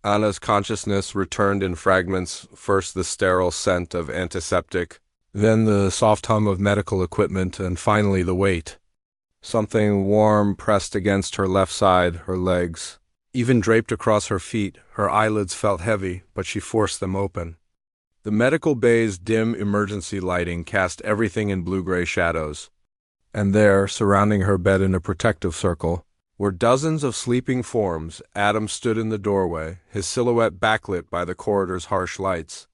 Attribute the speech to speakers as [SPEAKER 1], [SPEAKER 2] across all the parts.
[SPEAKER 1] Anna's consciousness returned in fragments, first the sterile scent of antiseptic, then the soft hum of medical equipment, and finally the weight. Something warm pressed against her left side, her legs. Even draped across her feet, her eyelids felt heavy, but she forced them open. The medical bay's dim emergency lighting cast everything in blue-gray shadows. And there, surrounding her bed in a protective circle, were dozens of sleeping forms. Adam stood in the doorway, his silhouette backlit by the corridor's harsh lights.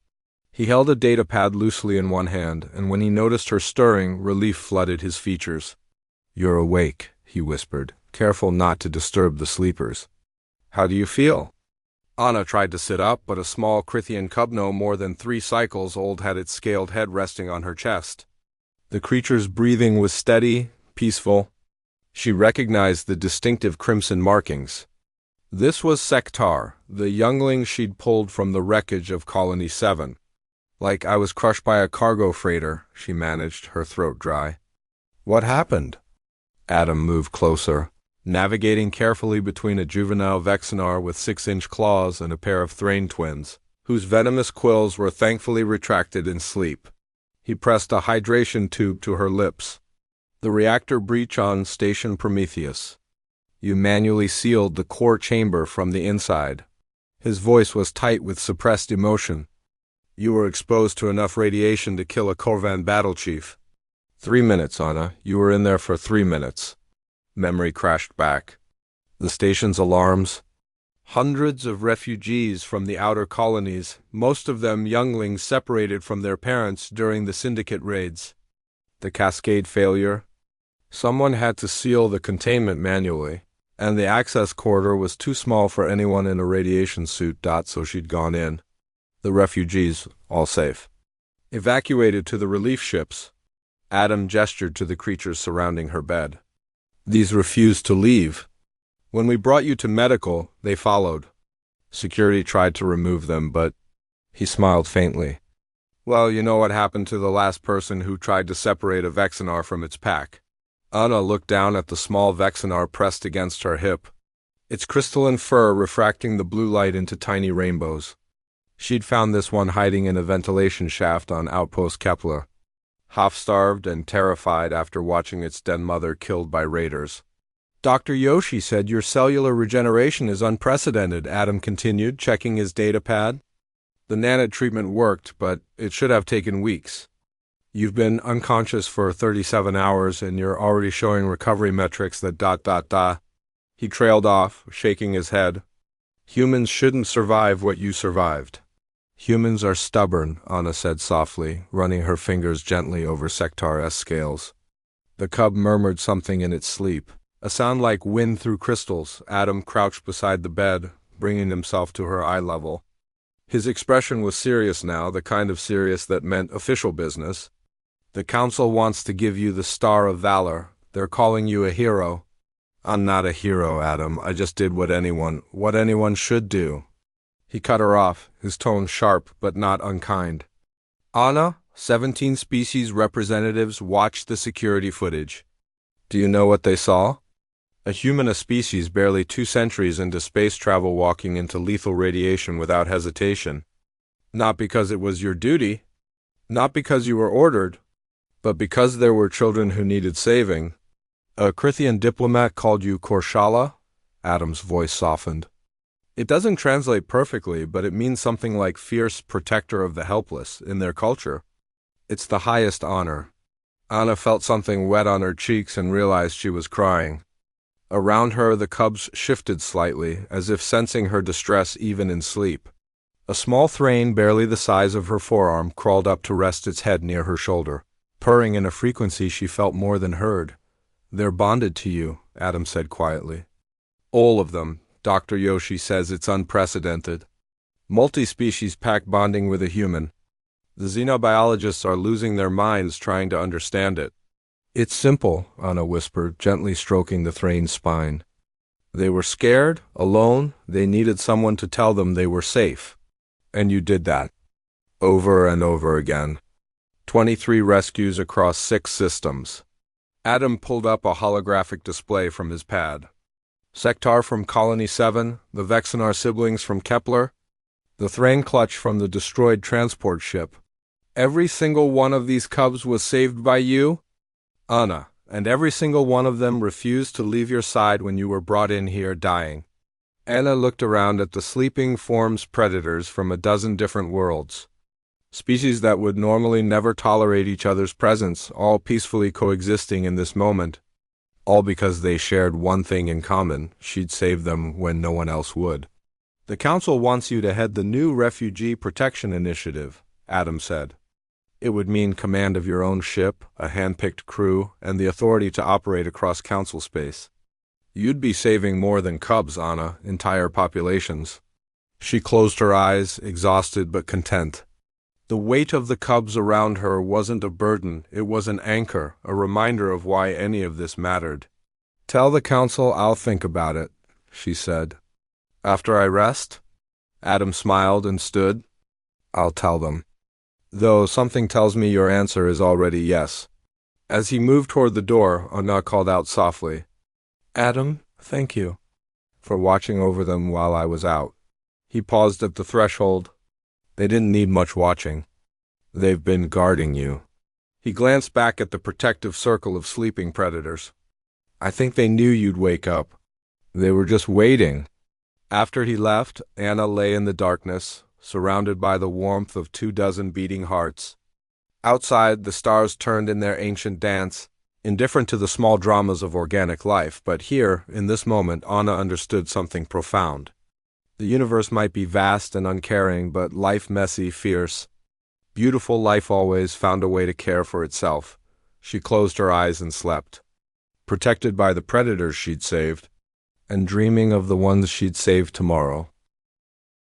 [SPEAKER 1] He held a datapad loosely in one hand, and when he noticed her stirring, relief flooded his features. "You're awake," he whispered, careful not to disturb the sleepers. "How do you feel?" Anna tried to sit up, but a small Crithian cub no more than 3 cycles old had its scaled head resting on her chest. The creature's breathing was steady, peaceful. She recognized the distinctive crimson markings. This was Sektar, the youngling she'd pulled from the wreckage of Colony 7. "Like I was crushed by a cargo freighter," she managed, her throat dry. "What happened?" Adam moved closer, navigating carefully between a juvenile Vexenar with 6-inch claws and a pair of Thrain twins, whose venomous quills were thankfully retracted in sleep. He pressed a hydration tube to her lips. "The reactor breach on Station Prometheus. You manually sealed the core chamber from the inside." His voice was tight with suppressed emotion. "You were exposed to enough radiation to kill a Corvan battle chief." 3 minutes, Anna. You were in there for 3 minutes. Memory crashed back. The station's alarms. Hundreds of refugees from the outer colonies, most of them younglings separated from their parents during the syndicate raids. The cascade failure. Someone had to seal the containment manually, and the access corridor was too small for anyone in a radiation suit. So she'd gone in. The refugees, all safe. Evacuated to the relief ships. Adam gestured to the creatures surrounding her bed. "These refused to leave. When we brought you to medical, they followed. Security tried to remove them, but..." He smiled faintly. "Well, you know what happened to the last person who tried to separate a Vexenar from its pack." Anna looked down at the small Vexenar pressed against her hip, its crystalline fur refracting the blue light into tiny rainbows. She'd found this one hiding in a ventilation shaft on Outpost Kepler, half-starved and terrified after watching its dead mother killed by raiders. "Dr. Yoshi said your cellular regeneration is unprecedented," Adam continued, checking his datapad. "The nanite treatment worked, but it should have taken weeks. You've been unconscious for 37 hours, and you're already showing recovery metrics that ... He trailed off, shaking his head. "Humans shouldn't survive what you survived." "Humans are stubborn," Anna said softly, running her fingers gently over Sektar-esque scales. The cub murmured something in its sleep, a sound like wind through crystals. Adam crouched beside the bed, bringing himself to her eye level. His expression was serious now, the kind of serious that meant official business. "The Council wants to give you the Star of Valor. They're calling you a hero." "I'm not a hero, Adam. I just did what anyone should do." He cut her off, his tone sharp but not unkind. "Anna, 17 species representatives watched the security footage. Do you know what they saw? A human, a species barely 2 centuries into space travel, walking into lethal radiation without hesitation. Not because it was your duty, not because you were ordered, but because there were children who needed saving. A Crithian diplomat called you Korshala?" Adam's voice softened. "It doesn't translate perfectly, but it means something like fierce protector of the helpless in their culture. It's the highest honor." Anna felt something wet on her cheeks and realized she was crying. Around her the cubs shifted slightly, as if sensing her distress even in sleep. A small Thrain, barely the size of her forearm, crawled up to rest its head near her shoulder, purring in a frequency she felt more than heard. "They're bonded to you," Adam said quietly. "All of them. Dr. Yoshi says it's unprecedented. Multi-species pack bonding with a human. The xenobiologists are losing their minds trying to understand it." "It's simple," Anna whispered, gently stroking the Thrain's spine. "They were scared, alone, they needed someone to tell them they were safe. And you did that. Over and over again. 23 rescues across 6 systems." Adam pulled up a holographic display from his pad. Sektar from Colony 7, the Vexenar siblings from Kepler, the Thrain clutch from the destroyed transport ship. Every single one of these cubs was saved by you, Anna, and every single one of them refused to leave your side when you were brought in here dying. Anna looked around at the sleeping forms predators from a dozen different worlds. Species that would normally never tolerate each other's presence, all peacefully coexisting in this moment. All because they shared one thing in common: she'd save them when no one else would. The Council wants you to head the new Refugee Protection Initiative, Adam said. It would mean command of your own ship, a hand-picked crew, and the authority to operate across Council space. You'd be saving more than cubs, Anna, entire populations. She closed her eyes, exhausted but content. The weight of the cubs around her wasn't a burden, it was an anchor, a reminder of why any of this mattered. Tell the Council I'll think about it, she said. After I rest? Adam smiled and stood. I'll tell them. Though something tells me your answer is already yes. As he moved toward the door, Anna called out softly, Adam, thank you for watching over them while I was out. He paused at the threshold. They didn't need much watching. They've been guarding you. He glanced back at the protective circle of sleeping predators. I think they knew you'd wake up. They were just waiting. After he left, Anna lay in the darkness, surrounded by the warmth of 24 beating hearts. Outside, the stars turned in their ancient dance, indifferent to the small dramas of organic life, but here, in this moment, Anna understood something profound. The universe might be vast and uncaring, but life messy, fierce. Beautiful life always found a way to care for itself. She closed her eyes and slept, protected by the predators she'd saved, and dreaming of the ones she'd save tomorrow.